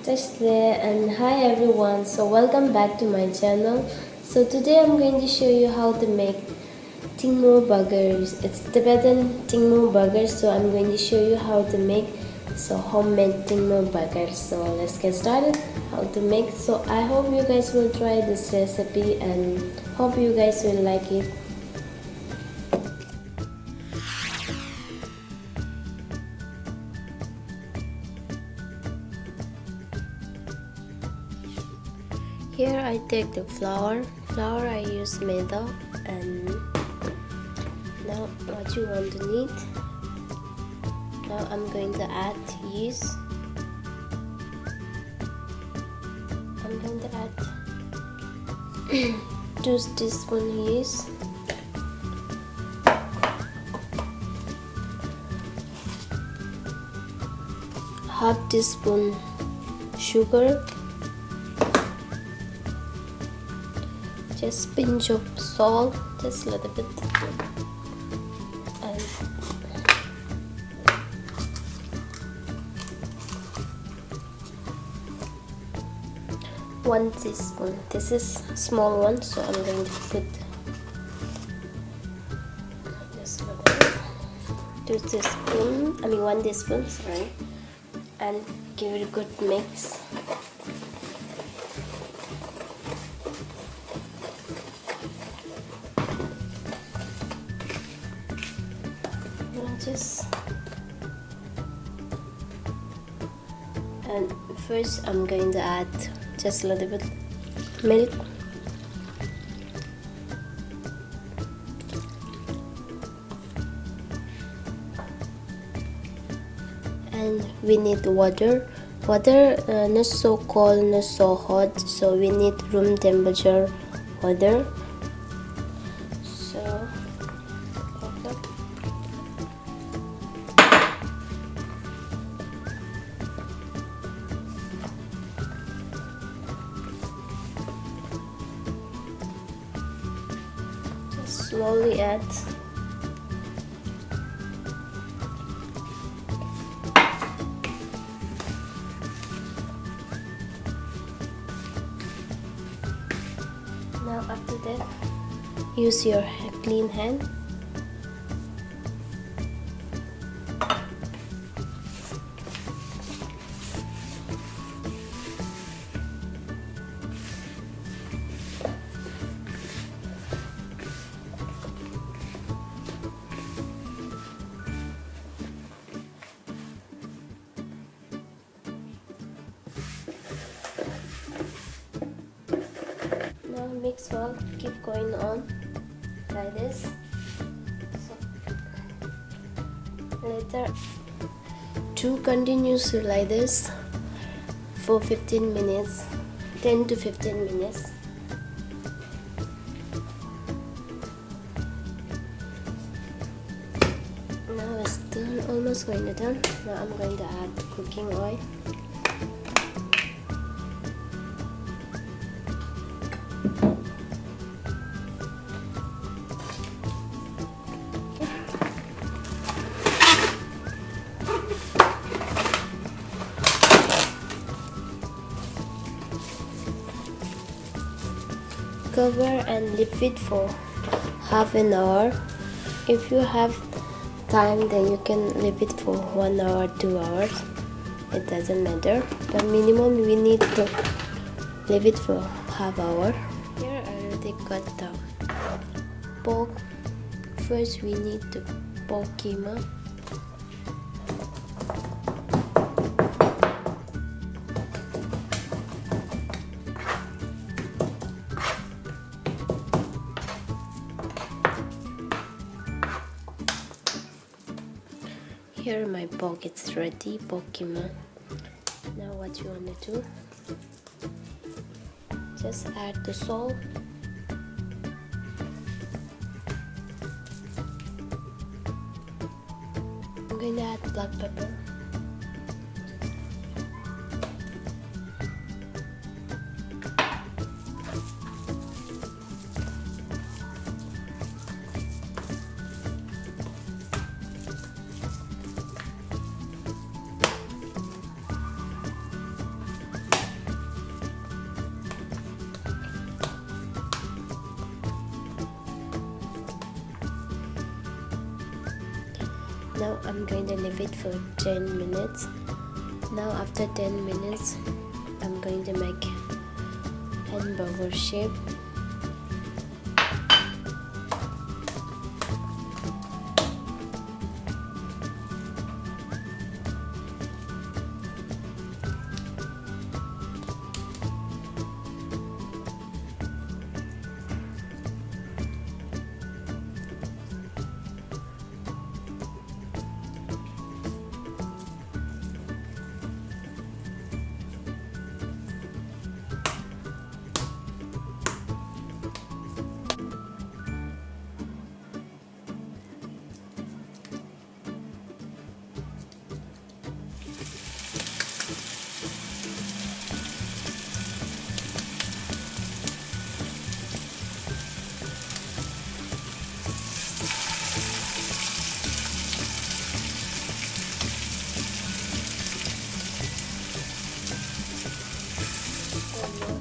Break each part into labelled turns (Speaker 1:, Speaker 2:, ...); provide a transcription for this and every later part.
Speaker 1: Tashle and hi everyone. So welcome back to my channel. So today I'm going to show you how to make tingmo burgers. It's Tibetan tingmo burgers. So I'm going to show you how to make homemade tingmo burgers. So let's get started. How to make. So I hope you guys will try this recipe and hope you guys will like it. Here I take the flour I use maida, and now what you want to need. Now I'm going to add yeast. I'm going to add 2 teaspoons yeast, half teaspoon sugar, just pinch of salt, just a little bit, and 1 teaspoon. This is small one, so I'm going to put just a little bit, 1 teaspoon, sorry, and give it a good mix. And first I'm going to add just a little bit milk, and we need water not so cold, not so hot, so we need room temperature water. So slowly add. Now after that, use your clean hand. Now mix well, keep going on like this. So later do continuously like this for 15 minutes, 10 to 15 minutes. Now it's done, almost going to done. Now I'm going to add cooking oil. Cover and leave it for half an hour. If you have time, then you can leave it for 1 hour, 2 hours. It doesn't matter. The minimum we need to leave it for half hour. Here I already cut the pork. First we need the pork keema. Here my pork is ready, pork keema. Now what you want to do, just add the salt, I'm going to add black pepper, I'm going to leave it for 10 minutes. Now after 10 minutes, I'm going to make hamburger shape.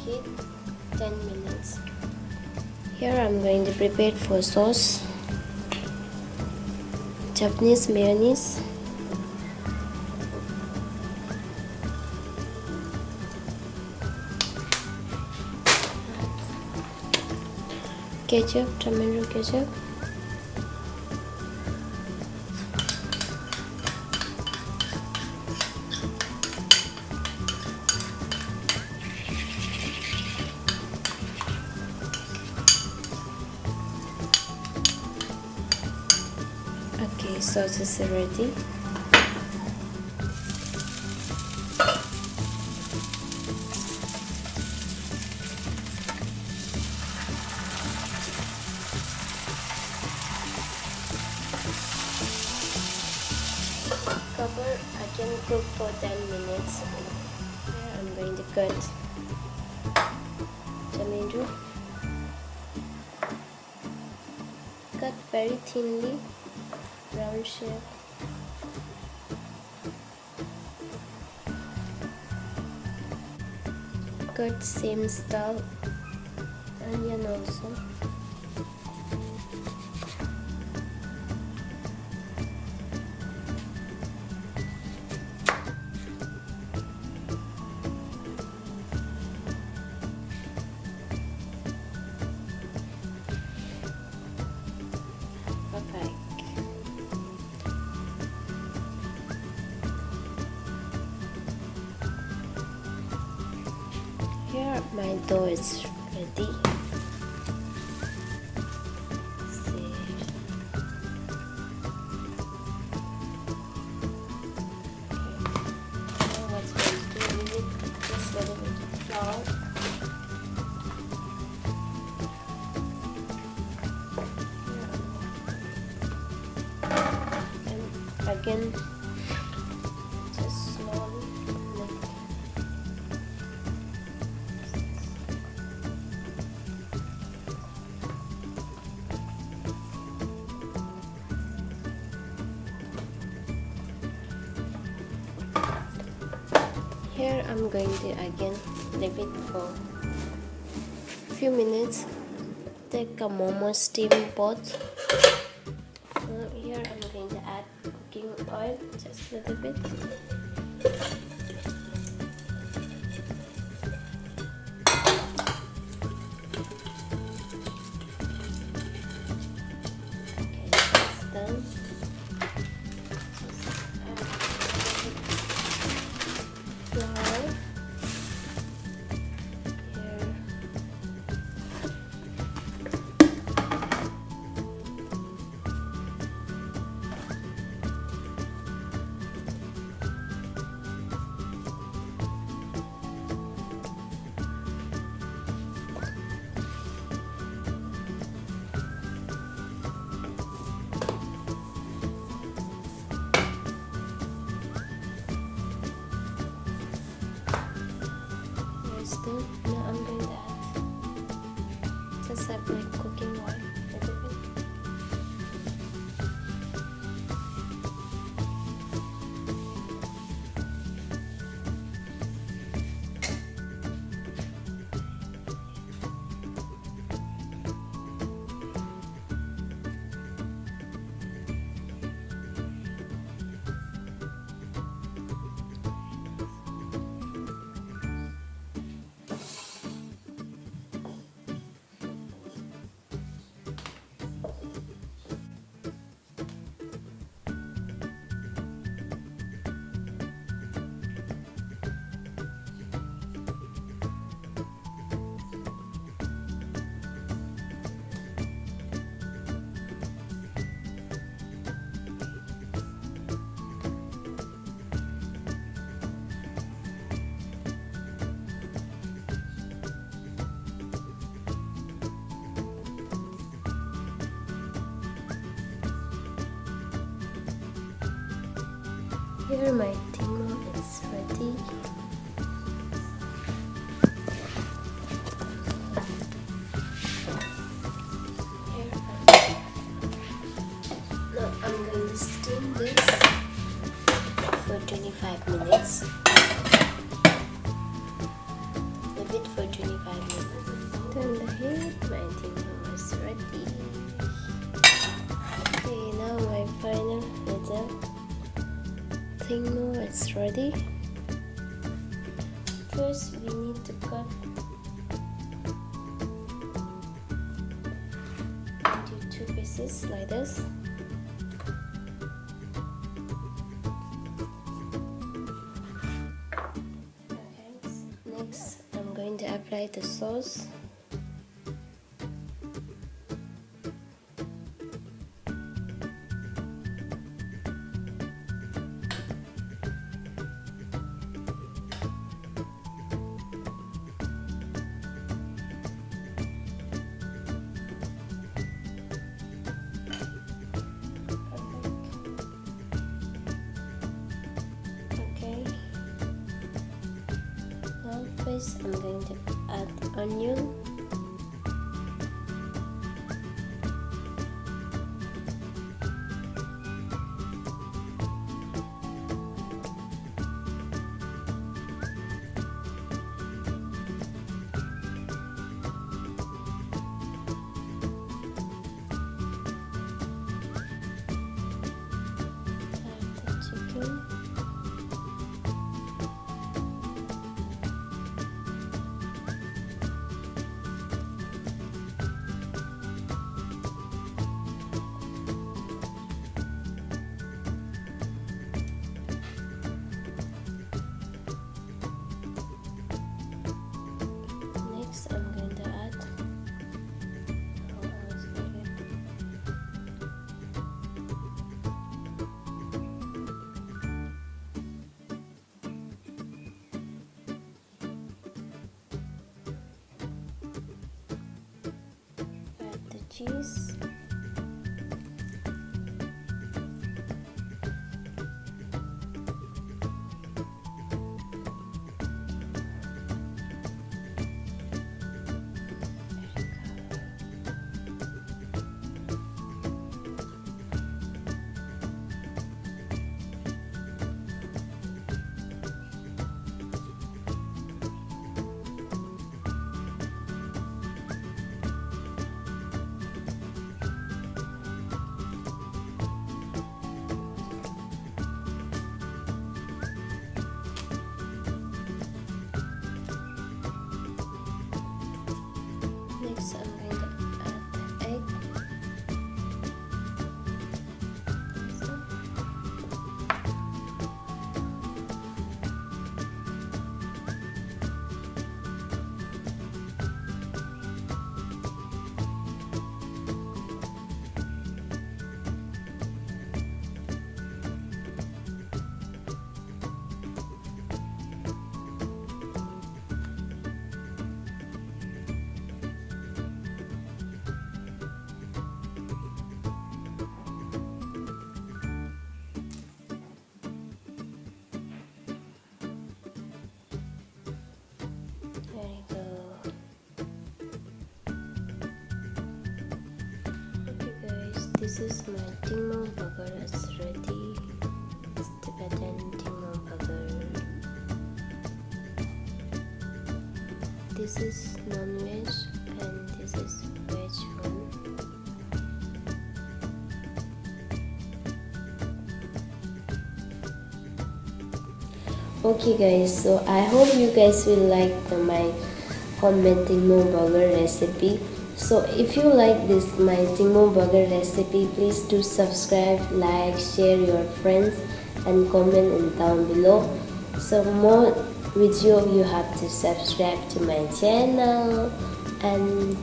Speaker 1: Heat 10 minutes. Here I'm going to prepare for sauce. Japanese mayonnaise, ketchup, tomato ketchup, okay, sauce is ready. Cover again, cook for 10 minutes. Here I'm going to cut tomato. Cut very thinly, round shape. Cut same style, onion also. Perfect. Here my dough is ready. See. Okay. Now what's going to do with it? Just a little bit of flour. And again, just slowly lift. Here I'm going to again leave it for a few minutes. Take a momo steaming pot. Here I'm going to add cooking oil, just a little bit. Okay, that's done. Flour. Here. Here's done. Now I'm going to add just add my cooking oil a little bit. Here my Tingmo is ready. Now I'm going to steam this for 25 minutes. A bit for 25 minutes. Turn the heat. My Tingmo is ready. Okay, now my final result. Tingmo is ready. First, we need to cut into 2 pieces like this. Okay. Next, I'm going to apply the sauce. First, I'm going to add onion. Add the chicken. I'm going to add the cheese. Next, I'm going to add the egg. There you go. Okay guys, this is my Tingmo burger. It's ready. It's Tibetan Tingmo burger. This is non-veg and this is veg one. Okay guys, so I hope you guys will like my homemade Tingmo burger recipe. So if you like this my Tingmo burger recipe, please do subscribe, like, share your friends and comment in down below. So more video you have to subscribe to my channel, and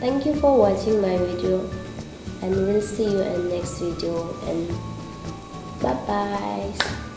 Speaker 1: thank you for watching my video, and we'll see you in next video, and bye bye.